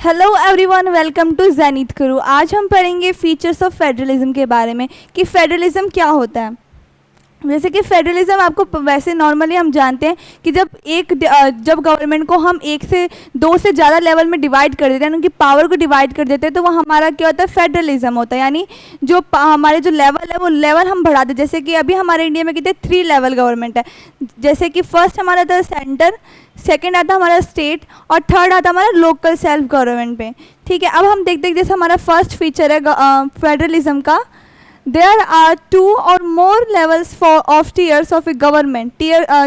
Hello everyone, welcome to Zenith Guru. आज हम पढ़ेंगे फीचर्स ऑफ फेडरलिज्म के बारे में कि फेडरलिज्म क्या होता है। जैसे कि फेडरलिज्म आपको वैसे नॉर्मली हम जानते हैं कि जब गवर्नमेंट को हम एक से दो से ज़्यादा लेवल में डिवाइड कर देते हैं, उनकी पावर को डिवाइड कर देते हैं, तो वो हमारा क्या होता है, फेडरलिज्म होता है। यानी जो हमारे जो लेवल है वो लेवल हम बढ़ा देते। जैसे कि अभी हमारे इंडिया में कितने 3 लेवल गवर्नमेंट है। जैसे कि फर्स्ट हमारा आता है सेंटर, सेकेंड आता हमारा स्टेट और थर्ड आता हमारा लोकल सेल्फ गवर्नमेंट पे। ठीक है, अब हम देखते हैं जैसे हमारा फर्स्ट फीचर है फेडरलिज्म का, देयर आर 2 और more levels of tiers of a government.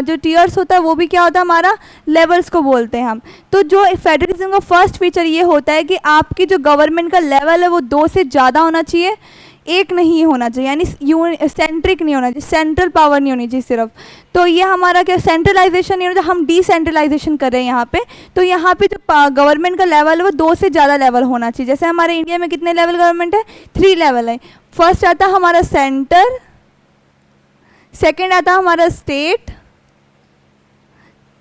जो टीयर्स होता है वो भी क्या होता है, हमारा लेवल्स को बोलते हैं हम। तो जो फेडरलिज्म का फर्स्ट फीचर ये होता है कि आपकी जो गवर्नमेंट का लेवल है वो 2 से ज़्यादा होना चाहिए, एक नहीं होना चाहिए। यानी सेंट्रिक नहीं होना चाहिए, सेंट्रल पावर नहीं होनी चाहिए सिर्फ। तो ये हमारा क्या सेंट्रलाइजेशन नहीं होता, हम डिसेंट्रलाइजेशन कर रहे हैं यहाँ पे। तो यहाँ पे जो गवर्नमेंट का लेवल है वो 2 से ज़्यादा लेवल होना चाहिए। जैसे हमारे इंडिया में कितने लेवल गवर्नमेंट है, 3 लेवल है। फर्स्ट आता हमारा सेंटर, सेकेंड आता हमारा स्टेट,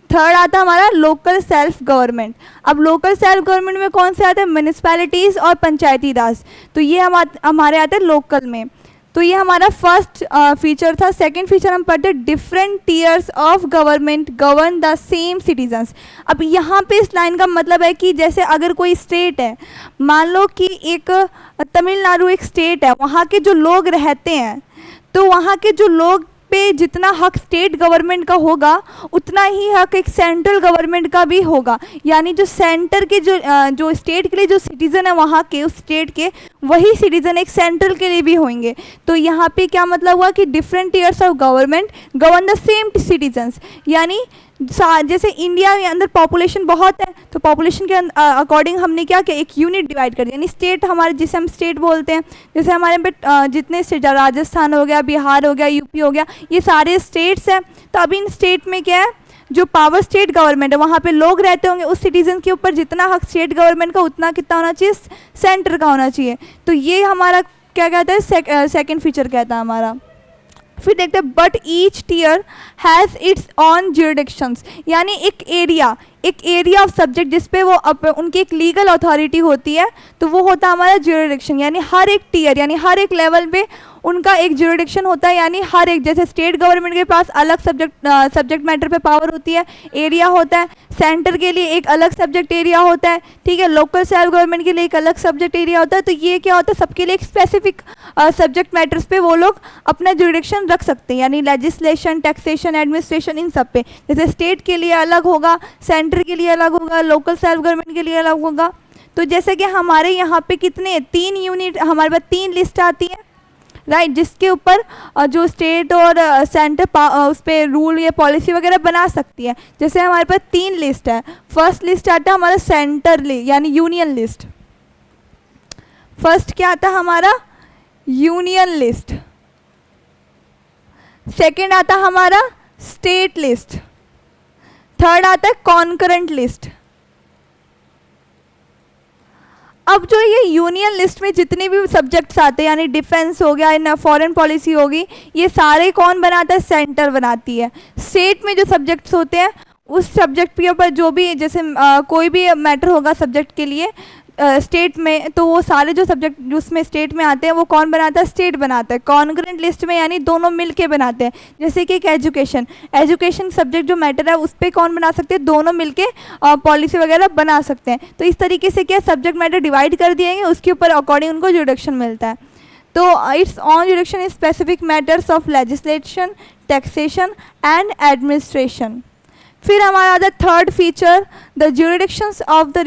थर्ड आता हमारा लोकल सेल्फ गवर्नमेंट। अब लोकल सेल्फ गवर्नमेंट में कौन से आते हैं, म्यूनिसिपैलिटीज़ और पंचायती राज। तो ये हमारे आते हैं लोकल में। तो ये हमारा फर्स्ट फीचर था। सेकंड फीचर हम पढ़ते हैं different tears of government govern the same citizens. अब यहाँ पे इस लाइन का मतलब है कि जैसे अगर कोई स्टेट है, मान लो कि एक तमिलनाडु एक स्टेट है, वहाँ के जो लोग रहते हैं, तो वहाँ के जो लोग पे जितना हक स्टेट गवर्नमेंट का होगा उतना ही हक एक सेंट्रल गवर्नमेंट का भी होगा। यानी जो सेंटर के जो स्टेट के लिए जो सिटीज़न है वहाँ के, उस स्टेट के, वही सिटीज़न एक सेंट्रल के लिए भी होंगे। तो यहाँ पे क्या मतलब हुआ कि different tears of government govern the same citizens. यानी जैसे इंडिया के अंदर पॉपुलेशन बहुत है, तो पॉपुलेशन के अकॉर्डिंग हमने क्या किया, एक यूनिट डिवाइड कर दिया। यानी स्टेट हमारे, जिसे हम स्टेट बोलते हैं, जैसे हमारे पे जितने स्टेट, राजस्थान हो गया, बिहार हो गया, यूपी हो गया, ये सारे स्टेट्स हैं। तो अभी इन स्टेट में क्या है, जो पावर स्टेट गवर्नमेंट है वहाँ पे लोग रहते होंगे, उस सिटीजन के ऊपर जितना हक स्टेट गवर्नमेंट का उतना कितना होना चाहिए, सेंटर का होना चाहिए। तो ये हमारा क्या कहता है, सेकेंड फीचर कहता है हमारा। फिर देखते हैं but each tier has its own jurisdictions. यानी एक एरिया ऑफ सब्जेक्ट जिसपे वो उनकी एक लीगल अथॉरिटी होती है, तो वो होता है हमारा ज्यूरिडिक्शन। यानी हर एक टीयर, यानी हर एक लेवल पे उनका एक ज्यूरिडिक्शन होता है। यानी हर एक, जैसे स्टेट गवर्नमेंट के पास अलग सब्जेक्ट मैटर पे पावर होती है, एरिया होता है। सेंटर के लिए एक अलग सब्जेक्ट एरिया होता है, ठीक है। लोकल सेल्फ गवर्नमेंट के लिए एक अलग सब्जेक्ट एरिया होता है। तो ये क्या होता है, सबके लिए एक स्पेसिफिक सब्जेक्ट मैटर्स पे वो लोग अपना ज्यूरिडिक्शन रख सकते हैं। यानी लेजिस्लेशन, टैक्सेशन, एडमिनिस्ट्रेशन, इन सब पे। जैसे स्टेट के लिए अलग होगा, सेंटर के लिए अलग होगा, लोकल सेल्फ गवर्नमेंट के लिए अलग होगा। तो जैसे कि हमारे यहाँ पे कितने 3 यूनिट, हमारे पास 3 लिस्ट आती है, राइट, जिसके ऊपर जो स्टेट और सेंटर उस पर रूल या पॉलिसी वगैरह बना सकती है। जैसे हमारे पास 3 लिस्ट है। फर्स्ट लिस्ट आता है हमारा सेंटर यानी यूनियन लिस्ट। फर्स्ट क्या आता है हमारा, यूनियन लिस्ट। सेकंड आता है हमारा स्टेट लिस्ट। थर्ड आता है कॉन्करेंट लिस्ट। अब जो ये यूनियन लिस्ट में जितने भी सब्जेक्ट्स आते हैं, यानी डिफेंस हो गया, फॉरेन पॉलिसी होगी, ये सारे कौन बनाता है, सेंटर बनाती है। स्टेट में जो सब्जेक्ट्स होते हैं, उस सब्जेक्ट के ऊपर जो भी, जैसे कोई भी मैटर होगा सब्जेक्ट के लिए स्टेट में, तो वो सारे जो सब्जेक्ट उसमें स्टेट में आते हैं वो कौन बनाता है, स्टेट बनाता है। कॉन्करेंट लिस्ट में यानी दोनों मिल के बनाते हैं। जैसे कि एक एजुकेशन सब्जेक्ट जो मैटर है उस पर कौन बना सकते हैं, दोनों मिल के पॉलिसी वगैरह बना सकते हैं। तो इस तरीके से क्या सब्जेक्ट मैटर डिवाइड कर दिए गए, उसके ऊपर अकॉर्डिंग उनको ज्यूरिडिक्शन मिलता है। तो its own jurisdiction in specific matters of legislation, taxation and administration. फिर हमारा आता है third feature, the jurisdictions of the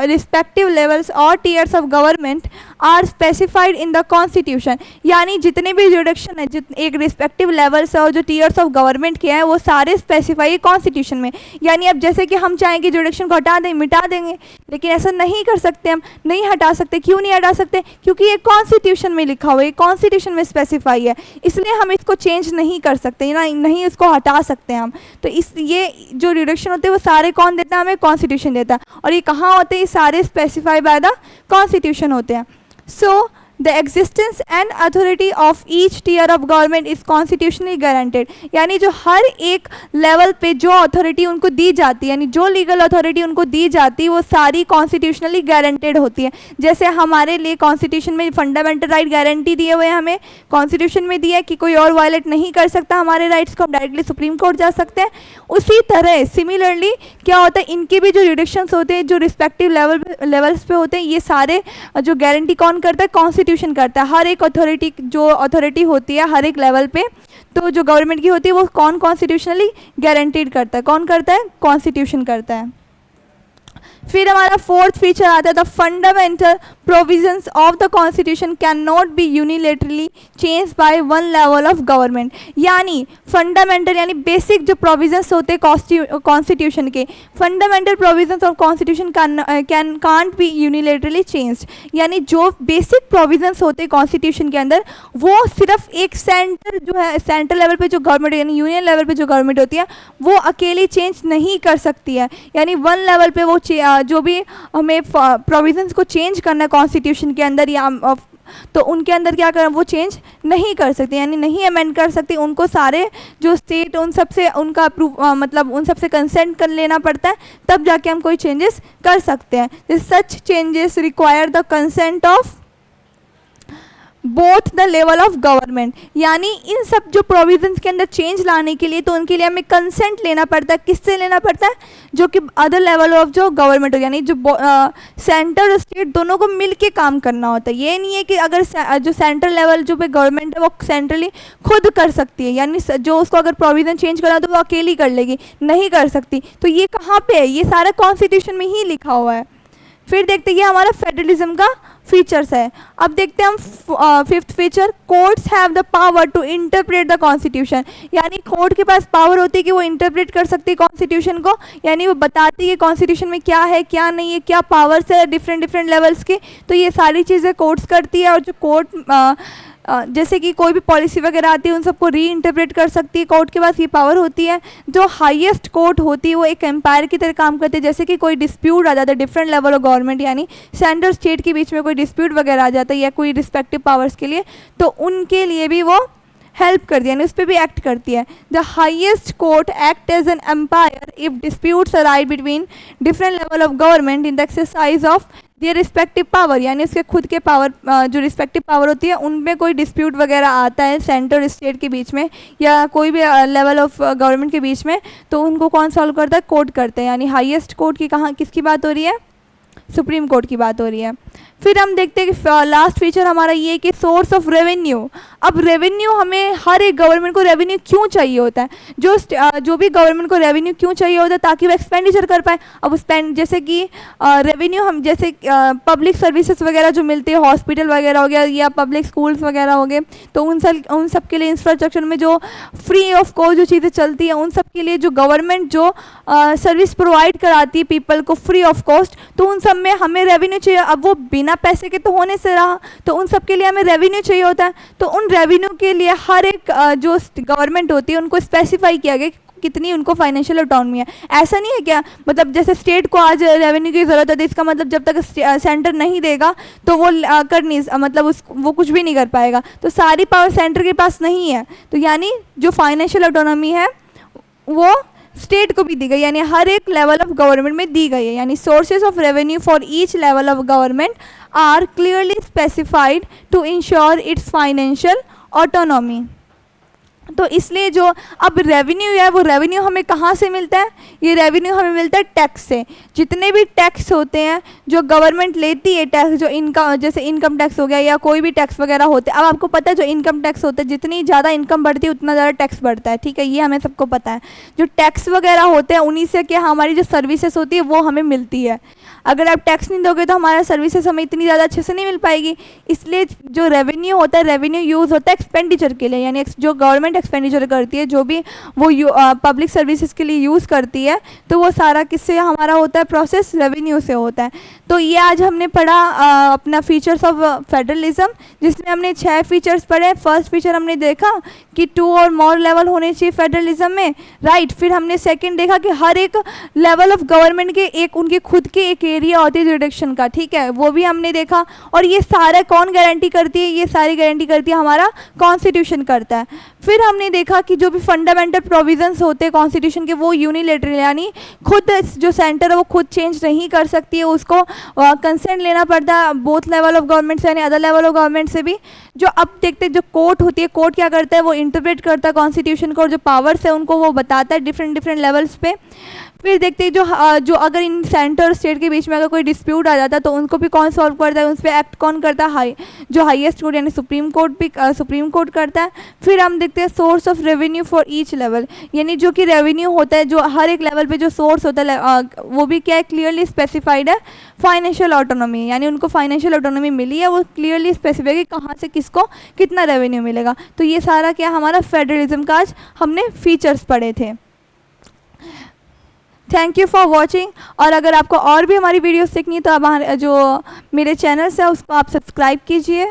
respective levels और tiers of government are specified in the constitution. यानी जितने भी ज्यूरिडिक्शन है, एक रिस्पेक्टिव लेवल्स और जो टीयर्स ऑफ गवर्नमेंट के हैं वो सारे स्पेसिफाई है कॉन्स्टिट्यूशन में। यानी अब जैसे कि हम चाहें कि ज्यूरिडिक्शन को हटा दें, मिटा देंगे, लेकिन ऐसा नहीं कर सकते, हम नहीं हटा सकते। क्यों नहीं हटा सकते, क्योंकि ये कॉन्स्टिट्यूशन में लिखा हुआ है, कॉन्स्टिट्यूशन में स्पेसिफाई है, इसलिए हम इसको चेंज नहीं कर सकते, नहीं इसको हटा सकते हम। तो ये जो ज्यूरिडिक्शन होते हैं वो सारे कौन देता है, हमें कॉन्स्टिट्यूशन देता है। और ये कहाँ होते हैं, ये सारे स्पेसिफाई बाय द कॉन्स्टिट्यूशन होते हैं। So the existence and authority of each tier of government is constitutionally guaranteed, यानी जो हर एक लेवल पे जो अथॉरिटी उनको दी जाती है, यानी जो लीगल अथॉरिटी उनको दी जाती है वो सारी कॉन्स्टिट्यूशनली गारंटेड होती है। जैसे हमारे लिए कॉन्स्टिट्यूशन में फंडामेंटल राइट गारंटी दिए हुए हैं, हमें कॉन्स्टिट्यूशन में दिया है कि कोई और वायलेट नहीं कर सकता हमारे राइट्स को, हम डायरेक्टली सुप्रीम कोर्ट जा सकते हैं। उसी तरह सिमिलरली क्या होता है, इनके भी जो जुडिक्शंस होते हैं जो रिस्पेक्टिव लेवल्स पे होते हैं, ये सारे जो गारंटी कौन करता है, कॉन्स्टिट्यूशन करता है। हर एक अथॉरिटी जो अथॉरिटी होती है हर एक लेवल पे, तो जो गवर्नमेंट की होती है वो कौन कॉन्स्टिट्यूशनली गारंटीड करता है, कौन करता है, कॉन्स्टिट्यूशन करता है। फिर हमारा फोर्थ फीचर आता है the fundamental provisions of the constitution can not be unilaterally change by one level of government, यानी फंडामेंटल यानी बेसिक जो प्रोविजंस होते हैं कॉन्स्टिट्यूशन के, fundamental provisions of constitution can't be unilaterally changed, यानी जो बेसिक प्रोविजंस होते हैं कॉन्स्टिट्यूशन के अंदर वो सिर्फ एक सेंटर जो है, सेंट्रल लेवल पे जो गवर्नमेंट यानी यूनियन लेवल पे जो गवर्नमेंट होती है वो अकेली चेंज नहीं कर सकती है, यानी वन लेवल पे वो जो भी हमें प्रोविजंस को चेंज करना है कॉन्स्टिट्यूशन के अंदर या तो उनके अंदर क्या करना, वो चेंज नहीं कर सकती, यानी नहीं अमेंड कर सकती, उनको सारे जो स्टेट उन सबसे उनका अप्रूव मतलब उन सबसे कंसेंट कर लेना पड़ता है, तब जाके हम कोई चेंजेस कर सकते हैं। Such changes require the consent of both the level of government, यानी इन सब जो प्रोविजंस के अंदर चेंज लाने के लिए तो उनके लिए हमें कंसेंट लेना पड़ता है। किससे लेना पड़ता है, जो कि अदर लेवल ऑफ जो गवर्नमेंट हो, यानी जो सेंटर और स्टेट दोनों को मिल के काम करना होता है। ये नहीं है कि अगर जो सेंट्रल लेवल जो पे गवर्नमेंट है वो सेंट्रली खुद कर सकती है, यानी जो उसको अगर प्रोविज़न चेंज करना तो वो अकेली कर लेगी, नहीं कर सकती। तो ये कहाँ पे है, ये सारा कॉन्स्टिट्यूशन में ही लिखा हुआ है। फिर देखते हैं ये हमारा फेडरलिज्म का फीचर्स है। अब देखते हैं हम fifth feature, courts have the power to interpret the constitution, यानी कोर्ट के पास पावर होती है कि वो इंटरप्रेट कर सकती है कॉन्स्टिट्यूशन को, यानी वो बताती है कॉन्स्टिट्यूशन में क्या है क्या नहीं है, क्या पावर्स है डिफरेंट लेवल्स के, तो ये सारी चीज़ें कोर्ट्स करती है। और जो कोर्ट जैसे कि कोई भी पॉलिसी वगैरह आती है उन सबको री इंटरप्रेट कर सकती है, कोर्ट के पास ये पावर होती है। जो हाईएस्ट कोर्ट होती है वो एक एम्पायर की तरह काम करती है, जैसे कि कोई डिस्प्यूट आ जाता है डिफरेंट लेवल ऑफ गवर्नमेंट यानी सेंट्रल स्टेट के बीच में कोई डिस्प्यूट वगैरह आ जाता है या कोई रिस्पेक्टिव पावर्स के लिए, तो उनके लिए भी वो हेल्प करती है, यानी उस पर भी एक्ट करती है। The highest court act as an umpire if disputes arise between different level of government in the exercise of their respective power, यानी उसके खुद के पावर जो रिस्पेक्टिव पावर होती है उनमें कोई डिस्प्यूट वगैरह आता है सेंटर स्टेट के बीच में या कोई भी लेवल ऑफ गवर्नमेंट के बीच में, तो उनको कौन सॉल्व करता है, कोर्ट करते हैं। यानी हाईएस्ट कोर्ट की कहाँ किसकी बात हो रही है, सुप्रीम कोर्ट की बात हो रही है। फिर हम देखते हैं कि लास्ट फीचर हमारा ये कि सोर्स ऑफ रेवेन्यू। अब रेवेन्यू हमें हर एक गवर्नमेंट को रेवेन्यू क्यों चाहिए होता है, जो भी गवर्नमेंट को रेवेन्यू क्यों चाहिए होता है ताकि वो एक्सपेंडिचर कर पाए। अब जैसे कि रेवेन्यू हम जैसे पब्लिक सर्विसेज वगैरह जो मिलते हैं, हॉस्पिटल वगैरह हो गया या पब्लिक स्कूल्स वगैरह हो गए, तो उन सब के लिए इंफ्रास्ट्रक्चर में जो फ्री ऑफ कॉस्ट जो चीज़ें चलती हैं उन सब के लिए जो गवर्नमेंट जो सर्विस प्रोवाइड कराती है पीपल को फ्री ऑफ कॉस्ट, तो उन सब में हमें रेवेन्यू चाहिए। अब वो बिना पैसे के तो होने से रहा, तो उन सब के लिए हमें रेवेन्यू चाहिए होता है। तो उन रेवेन्यू के लिए हर एक जो गवर्नमेंट होती है उनको स्पेसिफाई किया गया कितनी उनको फाइनेंशियल ऑटोनॉमी है। ऐसा नहीं है क्या, मतलब जैसे स्टेट को आज रेवेन्यू की ज़रूरत है तो इसका मतलब जब तक सेंटर नहीं देगा तो वो कर नहीं मतलब वो कुछ भी नहीं कर पाएगा, तो सारी पावर सेंटर के पास नहीं है। तो यानी जो फाइनेंशियल ऑटोनॉमी है वो स्टेट को भी दी गई, यानी हर एक लेवल ऑफ गवर्नमेंट में दी गई है। यानी sources of revenue for each level of government are clearly specified to ensure its financial autonomy. तो इसलिए जो अब रेवेन्यू है वो रेवेन्यू हमें कहाँ से मिलता है, ये रेवेन्यू हमें मिलता है टैक्स से। जितने भी टैक्स होते हैं जो गवर्नमेंट लेती है टैक्स, जो इनकम जैसे इनकम टैक्स हो गया या कोई भी टैक्स वगैरह होते हैं। अब आपको पता है जो इनकम टैक्स होता है जितनी ज़्यादा इनकम बढ़ती है उतना ज़्यादा टैक्स बढ़ता है, ठीक है, ये हमें सबको पता है। जो टैक्स वगैरह होते हैं उन्हीं से क्या हमारी जो सर्विसेज होती है वो हमें मिलती है। अगर आप टैक्स नहीं दोगे तो हमारा सर्विसेज हमें इतनी ज़्यादा अच्छे से नहीं मिल पाएगी। इसलिए जो रेवेन्यू होता है रेवेन्यू यूज़ होता है एक्सपेंडिचर के लिए, यानी जो गवर्नमेंट एक्सपेंडिचर करती है, जो भी वो पब्लिक सर्विसेज के लिए यूज़ करती है, तो वो सारा किससे हमारा होता है प्रोसेस, रेवेन्यू से होता है। तो ये आज हमने पढ़ा अपना फीचर्स ऑफ फेडरलिज्म, जिसमें हमने 6 फीचर्स पढ़े। फर्स्ट फीचर हमने देखा कि 2 और मोर लेवल होने चाहिए फेडरलिज्म में, राइट। फिर हमने सेकंड देखा कि हर एक लेवल ऑफ गवर्नमेंट के एक उनके खुद के एक एरिया होती है जुरिडिक्शन का, ठीक है, वो भी हमने देखा। और ये सारा कौन गारंटी करती है, ये सारी गारंटी करती है हमारा कॉन्स्टिट्यूशन करता है। फिर हमने देखा कि जो भी फंडामेंटल प्रोविजंस होते हैं कॉन्स्टिट्यूशन के, वो यूनिलेटरल यानी खुद जो सेंटर है वो खुद चेंज नहीं कर सकती है, उसको कंसेंट लेना पड़ता है बोथ लेवल ऑफ गवर्नमेंट से, यानी अदर लेवल ऑफ गवर्नमेंट से भी। जो अब देखते हैं जो कोर्ट होती है, कोर्ट क्या करता है, वो इंटरप्रेट करता है कॉन्स्टिट्यूशन को, और जो पावर्स है उनको वो बताता है डिफरेंट लेवल्स पे। फिर देखते हैं जो अगर इन सेंटर और स्टेट के बीच में अगर कोई डिस्प्यूट आ जाता है तो उनको भी कौन सॉल्व करता है, उस पर एक्ट कौन करता है, जो हाईएस्ट कोर्ट यानी सुप्रीम कोर्ट करता है। फिर हम देखते हैं source of revenue for each level, यानी जो कि रेवेन्यू होता है जो हर एक लेवल पे जो सोर्स होता है वो भी क्या है, क्लियरली स्पेसिफाइड है। फाइनेंशियल ऑटोनॉमी, यानी उनको फाइनेंशियल ऑटोनॉमी मिली है, वो क्लियरली स्पेसिफाइड है कि कहाँ से किसको कितना रेवेन्यू मिलेगा। तो ये सारा क्या हमारा फेडरलिज्म का आज हमने फीचर्स पढ़े थे। Thank you for watching. और अगर आपको और भी हमारी वीडियोस देखनी है तो आप जो मेरे चैनल्स है उसको आप सब्सक्राइब कीजिए।